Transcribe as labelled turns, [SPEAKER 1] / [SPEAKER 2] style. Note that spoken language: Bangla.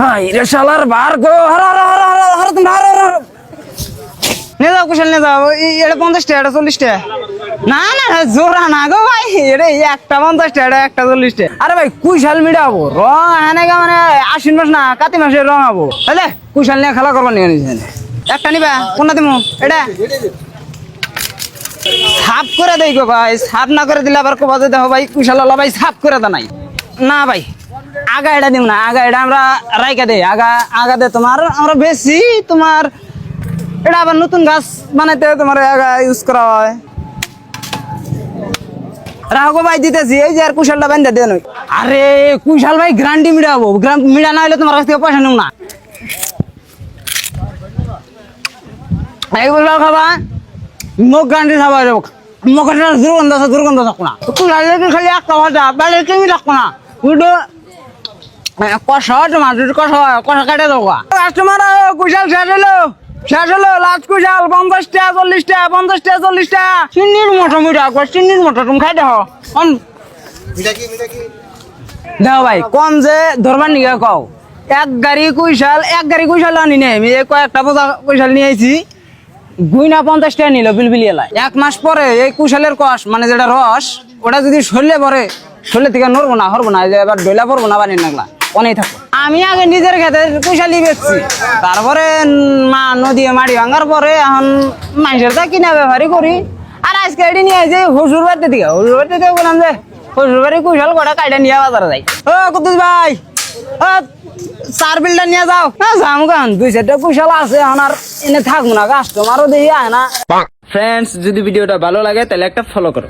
[SPEAKER 1] হাই রে শালার বার গো হর হর হর হর হর তুমি হর হর নে যাও কুশল নে যাও এটা 50 টাকা এটা 40 টাকা না না জোরা না গো ভাই এটা একটা 50 টাকা একটা 40 টাকা আরে ভাই কুশল মিডাবো রং আনেগা মানে আশ্বিন মাস না কাতি মাসে রং আবো তাহলে কুশল নিয়ে খেলা করবা নিয়ে নিছেন একটা নিবা কোনটা দিমু এটা সাফ করে দেই গো ভাই সাফ না করে দিলে আবার কবা যে দেখো ভাই কুশল আলা ভাই সাফ করে দা নাই না ভাই আগা এটা দিম না আগা এটা আমরা রাইকা দেই আগা দে তোমার আমরা বেশি তোমার এটা আবার নতুন গাছ বানাইতে তোমার আগা ইউজ করা হয় রাখো ভাই দিতেছি এই যে আর কুশালটা বান্ধা দেন আরে কুশাল ভাই গ্রান্ডি মিডাবো মিডা না হলে তোমার কাছ থেকে পয়সা নেব না এই কুশাল খাবা মুখ গ্রান্ডি খাবা মুখটা দুর্গন্ধ থাকো না কুশাল খালি একটা ভাজা বাইরে কেমি রাখো না উল্টো কষা টমাটোর কষা কাটে দেবো কাস্টমার কুশাল শেষ হলো লাস্ট কুশাল 50 টাকা 40 টাকা 50 টাকা 40 টাকা চিনির মোটা মিঠা চিনির মোটা তুমি খাই দেখো দেখো ভাই কম যে ধরবার নিয়ে কও এক গাড়ি কুশাল আনি নেই আমি কয়েকটা বোঝা কুশাল নিয়ে আইছি গুইনা 50 টাকা নিল বিলবিলি এলাই 1 মাস পরে এই কুশালের কষ মানে যেটা রস ওটা যদি শরীরে থেকে নড়বো না হরবো না যে এবার ডইলা পড়বো না বানি নাগলা অনেক থাকো আমি আগে নিজের খেতে কুশালি বেচছি তারপরে মা নদী মাড়ি ভাঙার পরে এখন মাইসের তা কিনা ব্যবহারই করি আর আজকে এটি নিয়ে যে হুজুর বাড়িতে বললাম যে হুজুর বাড়ি কুশাল কটা কাইটা নিয়ে বাজারে যাই ও কুতুস ভাই ও চার বিলটা নিয়ে যাও না যাম গান 2-4টা কুশাল আছে এখন আর এনে থাকবো না কাস্টমারও দেখি আয় না ফ্রেন্ডস যদি ভিডিওটা ভালো লাগে তাহলে একটা ফলো করো।